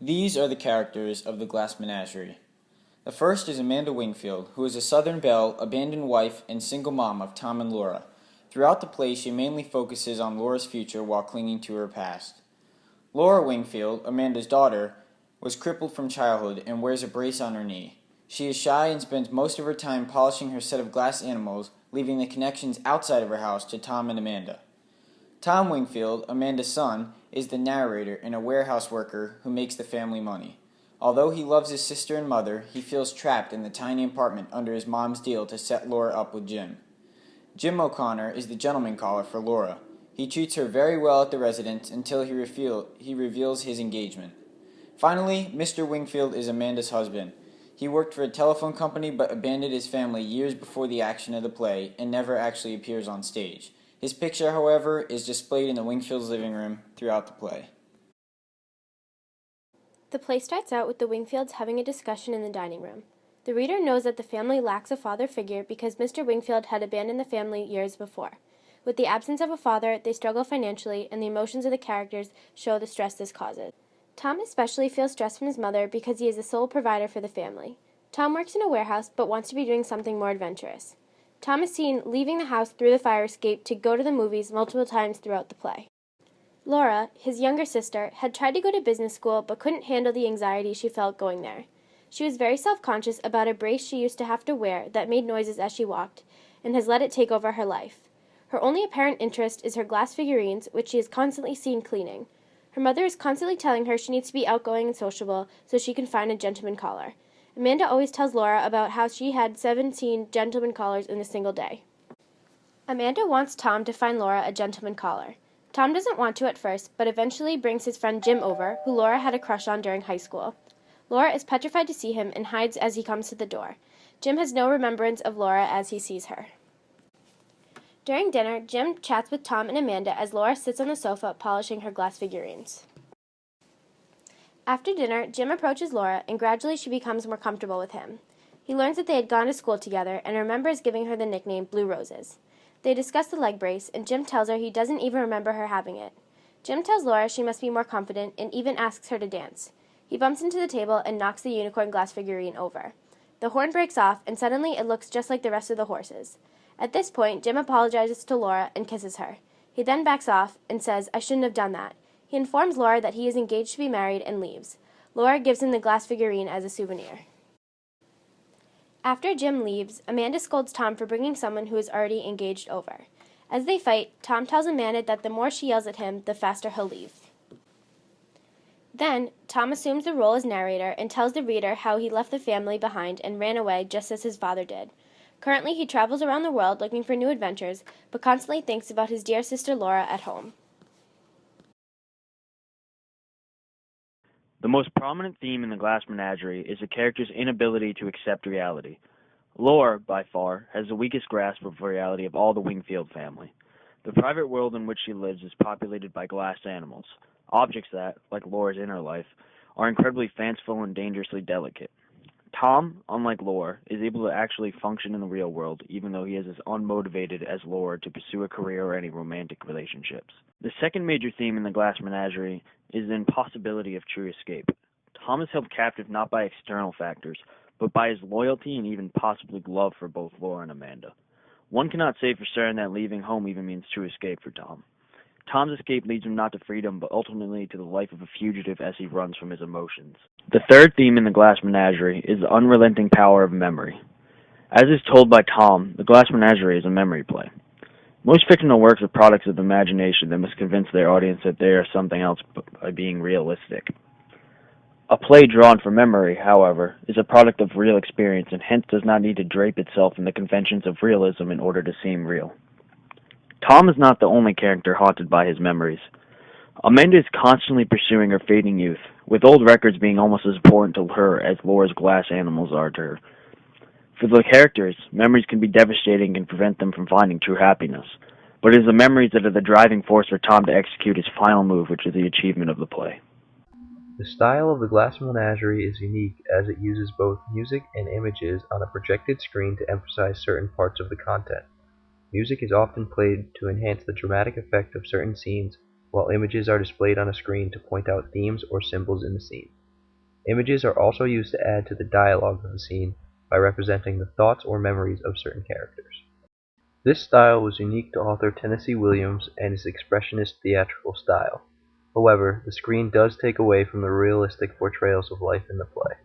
These are the characters of the Glass Menagerie. The first is Amanda Wingfield, who is a Southern belle, abandoned wife, and single mom of Tom and Laura. Throughout the play, she mainly focuses on Laura's future while clinging to her past. Laura Wingfield, Amanda's daughter, was crippled from childhood and wears a brace on her knee. She is shy and spends most of her time polishing her set of glass animals, leaving the connections outside of her house to Tom and Amanda. Tom Wingfield, Amanda's son, is the narrator and a warehouse worker who makes the family money. Although he loves his sister and mother, he feels trapped in the tiny apartment under his mom's deal to set Laura up with Jim. Jim O'Connor is the gentleman caller for Laura. He treats her very well at the residence until he reveals his engagement. Finally, Mr. Wingfield is Amanda's husband. He worked for a telephone company but abandoned his family years before the action of the play and never actually appears on stage. His picture, however, is displayed in the Wingfields' living room throughout the play. The play starts out with the Wingfields having a discussion in the dining room. The reader knows that the family lacks a father figure because Mr. Wingfield had abandoned the family years before. With the absence of a father, they struggle financially, and the emotions of the characters show the stress this causes. Tom especially feels stress from his mother because he is the sole provider for the family. Tom works in a warehouse but wants to be doing something more adventurous. Tom is seen leaving the house through the fire escape to go to the movies multiple times throughout the play. Laura, his younger sister, had tried to go to business school but couldn't handle the anxiety she felt going there. She was very self-conscious about a brace she used to have to wear that made noises as she walked, and has let it take over her life. Her only apparent interest is her glass figurines, which she is constantly seen cleaning. Her mother is constantly telling her she needs to be outgoing and sociable so she can find a gentleman caller. Amanda always tells Laura about how she had 17 gentleman callers in a single day. Amanda wants Tom to find Laura a gentleman caller. Tom doesn't want to at first, but eventually brings his friend Jim over, who Laura had a crush on during high school. Laura is petrified to see him and hides as he comes to the door. Jim has no remembrance of Laura as he sees her. During dinner, Jim chats with Tom and Amanda as Laura sits on the sofa polishing her glass figurines. After dinner, Jim approaches Laura, and gradually she becomes more comfortable with him. He learns that they had gone to school together and remembers giving her the nickname Blue Roses. They discuss the leg brace, and Jim tells her he doesn't even remember her having it. Jim tells Laura she must be more confident and even asks her to dance. He bumps into the table and knocks the unicorn glass figurine over. The horn breaks off, and suddenly it looks just like the rest of the horses. At this point, Jim apologizes to Laura and kisses her. He then backs off and says, "I shouldn't have done that." He informs Laura that he is engaged to be married and leaves. Laura gives him the glass figurine as a souvenir. After Jim leaves, Amanda scolds Tom for bringing someone who is already engaged over. As they fight, Tom tells Amanda that the more she yells at him, the faster he'll leave. Then, Tom assumes the role as narrator and tells the reader how he left the family behind and ran away just as his father did. Currently, he travels around the world looking for new adventures, but constantly thinks about his dear sister Laura at home. The most prominent theme in the Glass Menagerie is the character's inability to accept reality. Laura, by far, has the weakest grasp of reality of all the Wingfield family. The private world in which she lives is populated by glass animals, objects that, like Laura's inner life, are incredibly fanciful and dangerously delicate. Tom, unlike Laura, is able to actually function in the real world, even though he is as unmotivated as Laura to pursue a career or any romantic relationships. The second major theme in the Glass Menagerie is the impossibility of true escape. Tom is held captive not by external factors, but by his loyalty and even possibly love for both Laura and Amanda. One cannot say for certain that leaving home even means true escape for Tom. Tom's escape leads him not to freedom, but ultimately to the life of a fugitive as he runs from his emotions. The third theme in the Glass Menagerie is the unrelenting power of memory. As is told by Tom, the Glass Menagerie is a memory play. Most fictional works are products of the imagination that must convince their audience that they are something else by being realistic. A play drawn from memory, however, is a product of real experience and hence does not need to drape itself in the conventions of realism in order to seem real. Tom is not the only character haunted by his memories. Amanda is constantly pursuing her fading youth, with old records being almost as important to her as Laura's glass animals are to her. For the characters, memories can be devastating and prevent them from finding true happiness, but it is the memories that are the driving force for Tom to execute his final move, which is the achievement of the play. The style of the Glass Menagerie is unique as it uses both music and images on a projected screen to emphasize certain parts of the content. Music is often played to enhance the dramatic effect of certain scenes, while images are displayed on a screen to point out themes or symbols in the scene. Images are also used to add to the dialogue of the scene by representing the thoughts or memories of certain characters. This style was unique to author Tennessee Williams and his expressionist theatrical style. However, the screen does take away from the realistic portrayals of life in the play.